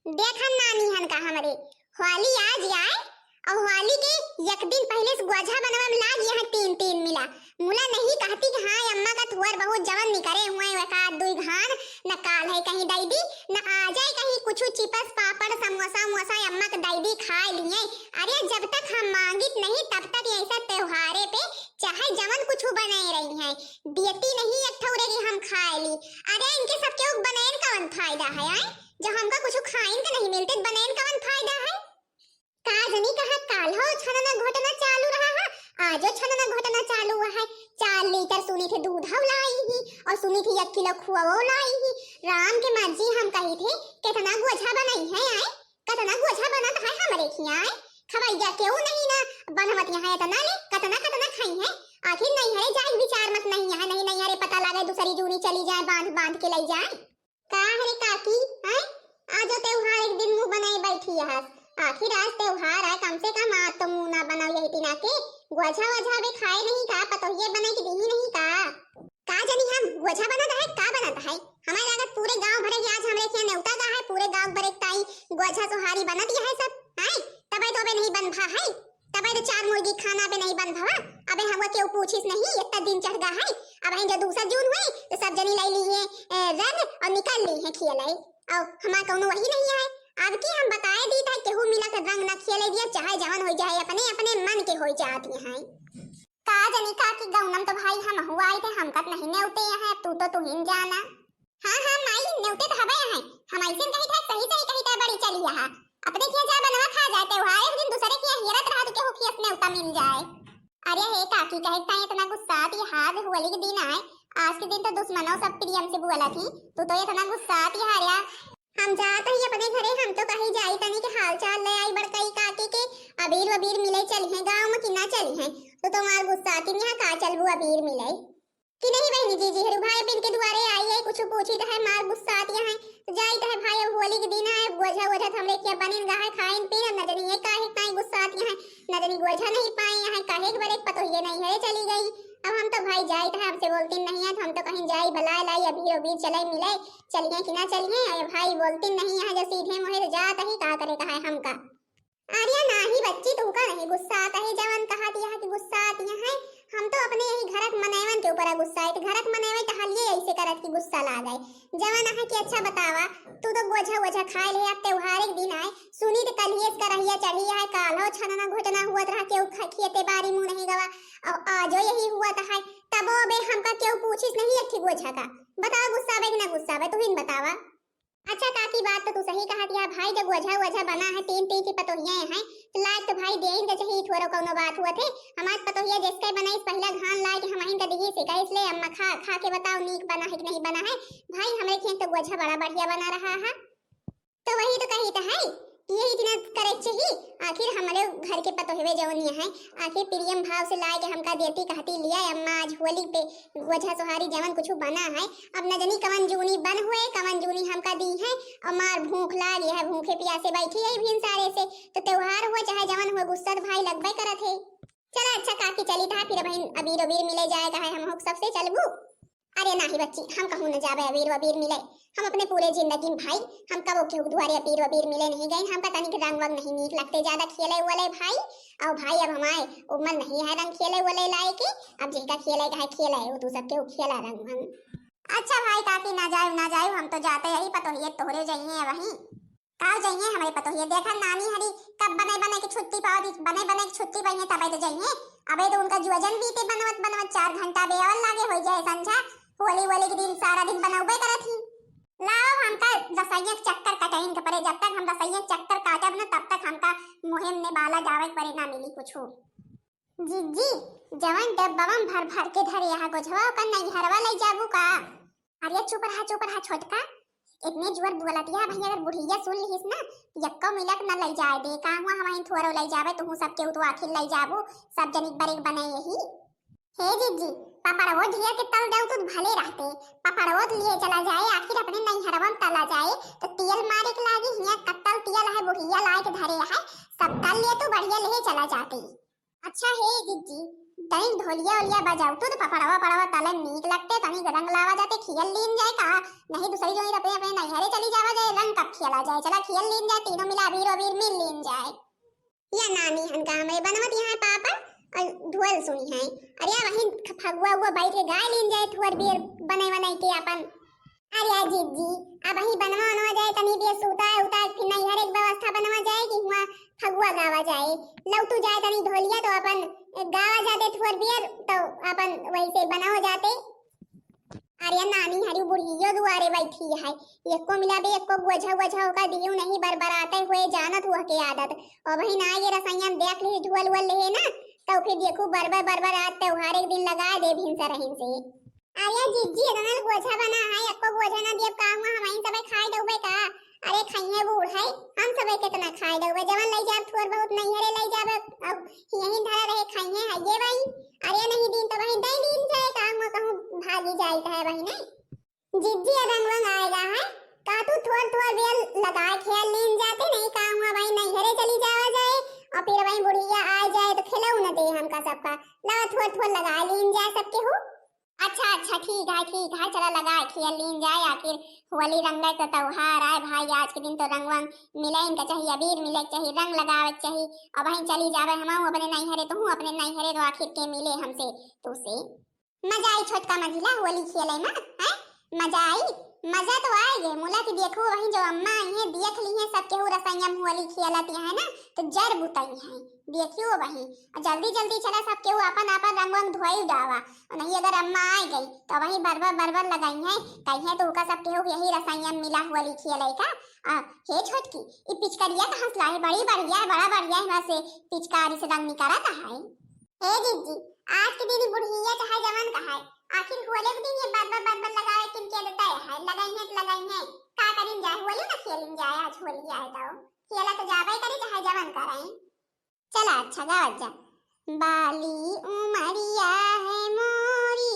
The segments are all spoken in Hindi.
देखन नानी हन का हमरे होली आज आए और होली के एक दिन पहले से गोझा बनवा में लाग यहाँ तीन तीन मिला मुला नहीं कहती कि हाँ अम्मा का थोर बहुत जवन निकरे हुए वका दुई घान न काल है कहीं दाईदी न आ जाए कहीं कुछ चिपस पापड़ समोसा मोसा अम्मा के दाईदी खा लिए। अरे जब तक हम मांगित नहीं तब तक ऐसा त्योहारे पे चाहे जवन कुछ बनाए रही हैं देती नहीं एक ठौरे की हम खाए ली। अरे इनके सब क्यों बनाए कौन फायदा है आए जब हमका कुछ खाइन के नहीं मिलते बनाए कौन फायदा है। काजनी कहा काल हो छनना घोटना चालू रहा है आजो छनना घोटना चालू हुआ है। 4 लीटर सुनी थे दूध लाई ही और सुनी थी 1 किलो खुआ लाई ही। राम के मर्जी हम कही थे कितना गोझा बनाई है आए कितना गोझा बनत है हमरे खियाए खबैया क्यों नहीं ना बनवत यहाँ इतना ले कितना कितना खाई है। आखिर नहीं है जाए विचार मत नहीं यहाँ नहीं नहीं अरे पता लगे दूसरी जूनी चली जाए बांध बांध के ले जाए का हरे काकी है आज त्योहार एक दिन मुंह बनाई बैठी है। आखिर आज त्योहार है कम से कम आज तो मुंह ना बनाओ यही तीना के गोझा वोझा भी खाए नहीं का पतोहिए बनाई की दी नहीं का जानी हम गोझा बनाता है का बनाता है हमारे लागत पूरे गांव भरे आज हमरे के नेवता का है पूरे गांव भरे ताई गोझा सोहारी बनत है सब है तबे तो बे नहीं बन भा है तबे तो 4 मुर्गी खाना पे नहीं बन भा। अबे हमवा क्यों पूछिस नहीं इतना दिन चढ़ गा है अब हम जो 2 जून हुई तो सब जनी लाई लिए रंग और निकाल ली है खियालाई और हमारा कोनो वही नहीं है। अब की हम बताए दी था केहू मिला के रंग न खेले दिया चाहे जवन हो जाए अपने अपने मन के हो जाती हैं। का जनी का की गौनम तो भाई हम हुआ आए थे हम कत नहीं नेवते हैं तू हिन जाना। हां माई नेवते तो हबे हैं हम ऐसे कही था सही सही कही था बड़ी चली यहां अपने के जा बनवा खा जाते हो एक दिन दूसरे के हेरत रहा तो केहू की नेवता मिल जाए। अरे हे काकी कहता है इतना गुस्सा थी हाथ होली के दिन आए आज के दिन तो दुश्मनों सब प्रियम से बुला थी तू तो इतना गुस्सा थी हारिया हम जाते ही अपने घरे हम तो कहीं जाई तनी के हाल चाल ले आई बड़कई काकी के अबीर वबीर मिले चली है गांव में किना चली है तो तुम्हार गुस्सा की यहां का चलबू अबीर मिले कि नहीं बहनी जी हरु भाई बिन के द्वारे आई है कुछ पूछी तो है मार गुस्सा आती है तो जाई तो है भाई होली के दिन है गोझा गोझा हमरे के बनिन गाय खाइन पीन न जानी ये काहे काई गुस्सा आती है न जानी गोझा नहीं पाई है काहे के बड़े पतो ये नहीं है चली गई। अब हम तो भाई जाई तो हमसे बोलती नहीं है तो हम तो कहीं जाई भलाई लाई अभी चले मिले चलिए कि ना चलिए अरे भाई बोलती नहीं है जो सीधे मुहे तो जाता ही का करे कहा हमका। अरे नाही बच्ची तू का नहीं गुस्सा आता है जवन कहा दिया कि गुस्सा आती है हम तो अपने यही घरक मनेवन के ऊपर गुस्सा है तो घरक मनेवे तो हलिए ऐसे करत की गुस्सा ला गए जवन है कि अच्छा बतावा तू तो गोझा गोझा खाए ले अब त्योहार एक दिन आए सुनी तो कलिए का रहिया चढ़ी है काल हो छनना घुटना हुआ रहा केहू खियते बारी मुंह नहीं गवा और आजो यही हुआ था है तब बे हमका केहू पूछिस नहीं अच्छी गोझा का बताओ गुस्सा बे कि ना गुस्सा बे तू हिन बतावा। अच्छा काकी बात तो तू सही कहा दिया भाई जब गोझा गोझा बना है 3 की पतोहिया हैं तो लायक तो भाई देइन के चाहिए थोड़ा कोनो बात हुआ थे हमार पतोहिया जिसके बनाई पहला घान लाए कि हम हिन का दिही से कह इसलिए अम्मा खा के बताओ नीक बना है कि नहीं बना है भाई हमरे खेत तो गोझा बड़ा बढ़िया बना रहा है तो वही तो कही तो है ये इतना करे चाहिए आखिर हमारे घर के पतोहवे जवनिया है आखिर प्रियम भाव से लाए के हमका देती कहती लिया अम्मा आज होली पे गोझा सोहारी जवन कुछ बना है अब न जानी कवन जूनी बन हुए कवन जूनी हमका दी है और मार भूख लागी है भूखे प्यासे बैठी है भिन सारे से तो त्योहार हुआ चाहे जवन हुआ गुस्सा भाई लगबे करत है। चला अच्छा काकी चली था फिर बहन अबीर अबीर मिले जाएगा है हम सबसे चलबू। अरे नहीं बच्ची हम कहूं न जावे अबीर वबीर मिले हम अपने पूरे जिंदगी में भाई हम कबो के दुआरे अबीर वबीर मिले नहीं गए हम पता नहीं रंग वंग नहीं नीक लगते ज्यादा खेले वाले भाई और भाई अब हमारे उम्र नहीं है रंग खेले वाले लाए के अब जिनका खेले का है खेला है वो तू सबके खेला रंग वंग। अच्छा भाई काकी ना जाए हम तो जाते यही पतोहिए तोहरे जाइए वहीं काल जाइए हमारे पतोहिए देखा नानी हरी कब बने की छुट्टी पाओ बने की छुट्टी पाइए तबे तो जाइए अबे तो उनका जुअजन बीते बनवत 4 घंटा बेअल लागे हो जाए संझा होली वाले के दिन सारा दिन बनाऊबे करत ही लाओ हमका रसैया चक्कर कटाइन के परे जब तक हम रसैया चक्कर काटब न तब तक हमका मुहिम ने बाला जावे परे ना मिली कुछ हो। जी जवान डब्बाम भर के धरे यहाँ गोझवा का नहीं हरवा ले जाबू का। अरे चुप रहा छोटका इतने जोर बोला दिया भाई अगर बुढ़िया सुन लिहिस ना यक्का मिलक न ले जाए दे का हुआ हमारी थोरो ले जावे तो सब के तो आखिर ले जाबू सब जनिक बरेक बने यही। हे जी पापड़वो ढिया के तल जाऊ तो भले रहते पापड़वो लिए चला जाए आखिर अपने नहीं हरवम तला जाए तो तेल मारे के लागी हिया कत्तल तेल है बुढ़िया लाए के धरे है सब तल लिए तो बढ़िया ले चला जाते। अच्छा हे जी तनी ढोलिया ओलिया बजाऊ तो पपड़वा पड़वा तले नीक लगते, तनी रंग लावा जाते खियल लीन जाए का, नहीं दूसरी जोई अपने अपने नैहरे चली जावा जाए, रंग कब खियला जाए, चला खियल लीन जाए, तीनों मिला अबीर अबीर मिल लीन जाए। या नानी हन का हमें बनवत यहाँ पापड़ और ढोल सुनी है, अरे वही फगुआ हुआ बैठ के गाय लीन जाए थुअर बीर बने बनाई के अपन। अरे जीजी अब वही बनवा बनवा जाए, तनी भी सूता उता फिर नैहरे एक व्यवस्था बनवा जाए कि हुआ फगुआ गावा जाए, लौटू जाए तनी ढोलिया तो अपन गावा जाते थोर बियर तो अपन वैसे बनाओ जाते। अरे नानी हरी बुढ़ियो दुआरे बैठी है, एको मिला बे एको गोझा गोझा का दियो नहीं बरबराते हुए जानत हुआ के आदत, और वही ना ये रसैया देख ली ढोल वल ले ना तो फिर देखो बरबर बरबर आज त्योहार एक दिन लगा दे भिनसा रहिन से। अरे जीजी रनल गोझा बना है, एको गोझा ना दिए का हुआ हम सब खाए डूबे का, अरे खाइए बूढ़ है हम सब कितना खाए डूबे, जवन ले जाब थोर बहुत नैहरे ले जाब अब यहीं धरा रहे खाइए है ये भाई। अरे नहीं दिन तो वही दे दिन जाए का हुआ कहूं भागी जाए है वही नहीं जिज्जी रंग वंग आएगा है का तू थोर थोर बेल लगा खेल लीन जाते नहीं का हुआ भाई नैहरे चली जावा जाए और फिर वही बुढ़िया आ जाए तो खिलाऊ न दे हमका सबका, ला थोर थोर लगा लीन जाए सबके हो। अच्छा अच्छा ठीक है चला लगा खेल लीन जाए, आखिर होली रंग का त्योहार आए भाई, आज के दिन तो रंग वंग मिले इनका चाहिए, अबीर मिले चाहिए, रंग लगावे चाहिए, और वहीं चली जावे हम अपने नैहरे तो हूँ अपने नैहरे तो आखिर के मिले हमसे तो से मजा आई छोटका मझिला होली खेले में है, मजा आई मजा तो आएगे मुला की देखो वहीं जो अम्मा आई है देख ली है सबके हो रसैया होली खेलती है ना तो जर बुताई है देखियो वहीं, और जल्दी जल्दी चला सबके वो अपन अपन रंग वंग धोई डावा, और नहीं अगर अम्मा आ गई तो वहीं बरबर बरबर लगाई है कही है तो उका सबके हो यही रसैया मिला होली खेले का। हे छोटकी ये पिचकारिया कहाँ से लाए, बड़ी बढ़िया है बड़ा बढ़िया है वैसे पिचकारी से रंग निकाला था है। हे जीजी आज के दिन बुढ़िया चाहे जवान का है, आखिर होली के दिन ये बरबर बरबर लगाए किन के देता है लगाई है का करिन जाए होली ना खेलिन जाए, आज होली आए तो खेला तो जावे करे चाहे जवान कराए। चला अच्छा गावत जा, बाली उमरिया है मोरी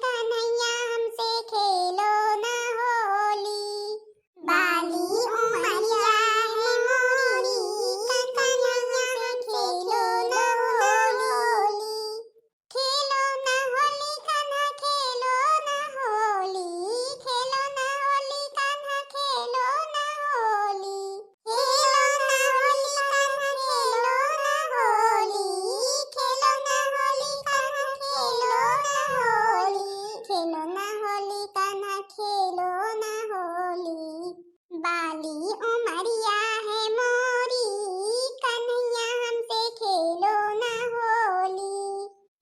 कन्हैया हमसे खेलो ना होली, बाली उमरिया है मोरी कन्हैया हमसे खेलो ना होली, खेलो ना होली कान्हा खेलो ना होली, खेलो ना होली कान्हा खेलो ना होली, खेलो ना होली कान्हा खेलो ना होली, खेलो ना होली कान्हा खेलो ना होली, खेलो ना होली कान्हा खेलो ना होली, बाली उमरिया है मोरी कन्हैया हमसे खेलो ना होली।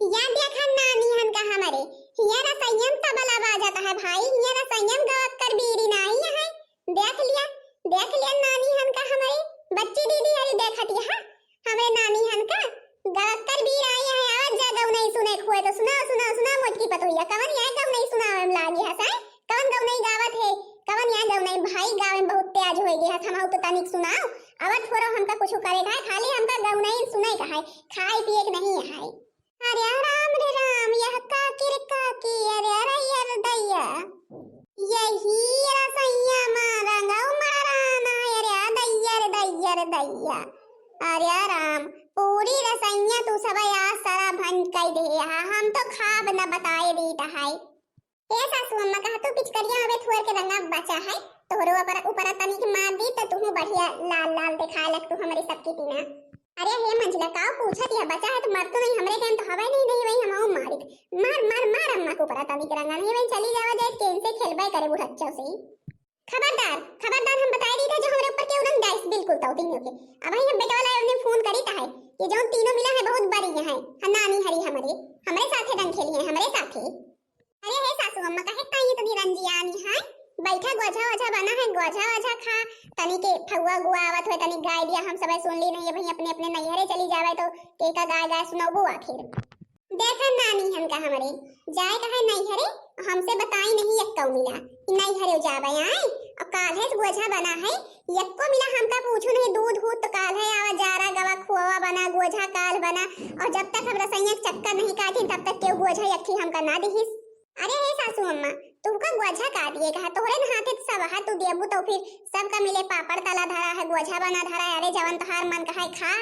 या देखा नानी हन का हमारे हिया ना संयम तबला बाजाता है भाई, हिया ना संयम गावत कर बीरी नहीं है, देख लिया नानी हन का हमारे बच्ची दीदी अरे देखत है हमारे नानी हन का गावत कर बीर आई है, आवाज जा गौ नहीं सुने खोए तो सुना मोटकी पतोहिया कवन या गौ नहीं सुनावे में लागी है साई, कवन गौ नहीं गावत है कवन या गौ नहीं भाई गावे में बहुत तेज होई गया हम तो तनिक सुनाओ अब थोड़ा हमका कुछ करेगा खाली हमका गौ नहीं सुनाई का है खाए पिए के नहीं है। अरे राम रे राम यह काकी अरे अरे यार दैया यही रसैया मारंगा मराना अरे दैया अरे राम पूरी रसैया तू सब यार सारा भंज कर दे हम तो खाब न बताए देता है। ए सासू अम्मा कहा तू पिचकरिया हवे थोर के रंगा बचा है तोहरो ऊपर तनिक मार दी तो तू बढ़िया लाल लाल दिखा लग तू हमारी सबकी तीना। अरे हे मंझला का पूछत या बचा है तो मर तो नहीं हमरे टाइम तो हवा नहीं वही हम मार अम्मा को ऊपर तनिक रंगा नहीं वही चली जावा जाए कैसे खेलबे करे बुढ़च्चो से। खबरदार हम बताए दी था जो हमारे ऊपर के उड़न डाइस बिल्कुल तो तीनों के अब ही हम बेटा वाला ने फोन करी था है ये जो तीनों मिला है बहुत बड़ी है नानी हरी हमारे साथे रंग खेली है हमारे साथे। अरे हे सासू अम्मा कहे ताई तो रंजियानी है बैठा गोझा वझा बना है गोझा वझा खा तनी के फगुआ गुआ आवत होय तनी गाय दिया हम सब सुन ली नहीं भाई अपने अपने नैहरे चली जावे तो के का गाय सुनाबो आखिर देखा नानी हम का हमारे जाए कहा नैहरे हमसे बताई नहीं यक्को मिला नैहरे जावे आए और काल है गोझा बना है यक्को मिला हमका पूछो नहीं दूध हूत तो काल है आवा जारा गवा खुआ बना गोझा काल बना और जब तक हम रसैया चक्कर नहीं काटी तब तक के गोझा यक्की हमका ना दिहिस। अरे हे सासू अम्मा तुमका गोझा काटिए कहा तोहरे हाथे सब हाथ तू देबू तो फिर सबका मिले पापड़ तला धरा है गोझा बना धरा है अरे जवन तहार मन का है खा।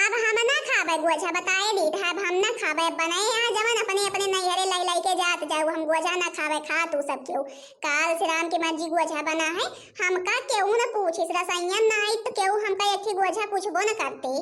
अब हम ना खाबे गोझा बताए दी था, अब हम ना खाबे बनाए यहाँ जवन अपने अपने नैहरे लाई लाई के जात जाओ, हम गोझा ना खाबे, खा तू सब क्यों। काल से राम की मर्जी गोझा बना है, हमका क्यों ना पूछिस, रसैया ना आई तो क्यों हमका एक ही गोझा पूछबो न करते।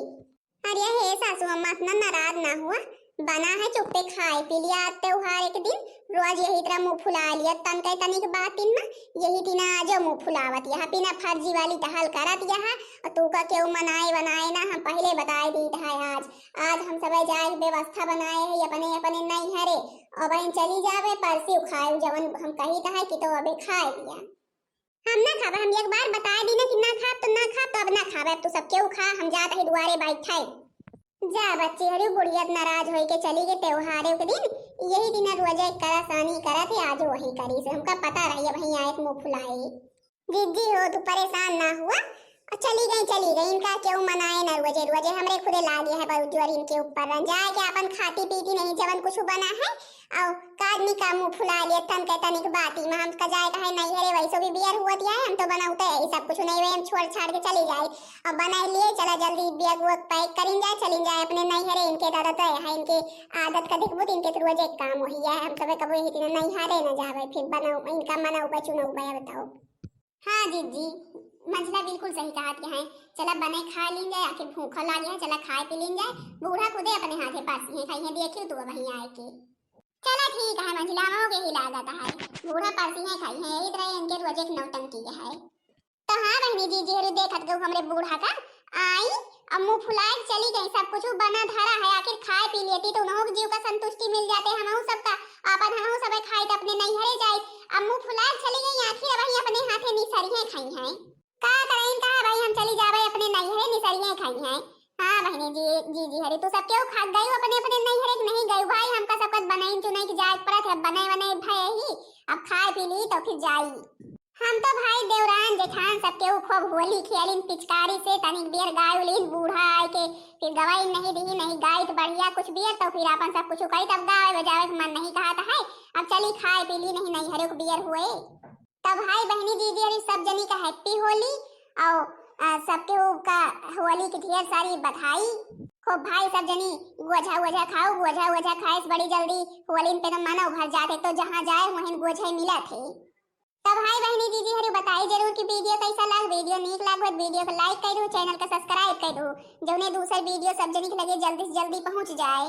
अरे हे सासू अम्मा इतना नाराज ना हुआ, बना है चुप्पे खाए पी लिया, त्योहार एक दिन रोज यही तरह मुंह फुला लिया, तन कई तनिक बात इन ना यही तीना आज मुंह फुलावत यहाँ बिना फर्जी वाली टहल करत यहाँ, और तू का क्यों मनाए बनाए ना, हम पहले बताए दी था। आज हम सब जाए व्यवस्था बनाए है अपने अपने नहीं हरे, अब इन चली जावे परसी खाए जवन हम कही था कि तो अबे खाए लिया। हम ना खावे, हम एक बार बताए दी ना कि ना खा तो ना खा, तो अब ना खावे, अब तू सब क्यों खा, हम जात है दुआरे बैठे। जा बच्ची हरी बुढ़िया नाराज होई के चली गई त्योहारों के दिन, यही दिन रोजा करा सानी करा थे, आज वही करी से हमका पता रही है वही आए मुंह फुलाए। जिद्दी हो तू परेशान ना हुआ, चली गई इनका क्यों मनाए ना, रोजे रोजे हमरे खुदे लागे है बहुत इनके ऊपर जाए के अपन खाती पीती नहीं जवन कुछ बना है, और कादनी का मुंह फुला लिए तन के तनिक बाती में हम का जाए है नहीं हरे वैसो भी बियर हुआ दिया है, हम तो बनाते है सब कुछ नहीं, हम छोड़ छाड़ के चली जाए और बना लिए चला जल्दी बैग वग पैक करिन जाए चलिन जाए अपने नहीं हरे, इनके आदत है इनके आदत का देखबो इनके तो रोज एक काम वही है, हम कभी कभी ही नहीं हारे ना जावे फिर बनाओ इनका मनाओ बचुनाओ बताओ। हाँ जी मंजिला बिल्कुल सही कहा कि है, चला बने खा लीन जाए, आखिर भूखा लागे है, चला खाए पी लीन जाए, बूढ़ा खुदे अपने हाथे पासी है खाई है देखियो तू वहीं आए के। चला ठीक है मंजिला हो के ही लागत है, बूढ़ा पासी है खाई है यही तरह इनके रोज एक नौटंकी है। तो हाँ बहनी जी हरी देखत गो हमरे बूढ़ा का आई, अब मुंह फुलाए चली गई, सब कुछ बना धरा है, आखिर खाए पी लेती तो उन्हों जीव का संतुष्टि मिल जाते, हमहु सबका अपन हमहु सब खाए तो अपने नहीं हरे जाए, अब मुंह फुलाए चली गई, आखिर वही अपने हाथे निसरी है खाई है, का करें का भाई हम चली जावे अपने नहीं हरे निसरी है खाई है। हाँ बहनी जी हरी तू सब क्यों खा गई अपने अपने नहीं हरे नहीं गई भाई, हमका सब कुछ बनाई तू नहीं कि जाए पड़त है, बनाए भाई ही अब खाए पी ली तो फिर जाई, हम तो भाई देवरान जेठान सबके खूब होली खेलिन पिचकारी से, तनिक बियर गाय उलिन, बूढ़ा आए के फिर गवाई नहीं दी नहीं गाय तो बढ़िया कुछ बियर, तो फिर अपन सब कुछ कही तब गावे बजावे के मन नहीं कहा था है, अब चली खाए पी ली नहीं हरे को बियर हुए। तब भाई बहनी दीदी और सब जनी का हैप्पी होली, और सबके का होली की ढेर सारी बधाई, खूब भाई सब जनी गोझा खाओ, गोझा खाए बड़ी जल्दी होली पे तो मनो भर जाते, तो जहाँ जाए वहीं गोझे मिला थे। तब भाई बहनी दीदी हरी बताई जरूर कि वीडियो कैसा लग, वीडियो नीक लागो वीडियो को लाइक कर दो, चैनल को सब्सक्राइब कर दो, जो ने दूसरा वीडियो सब जनी के लगे जल्दी से जल्दी पहुंच जाए।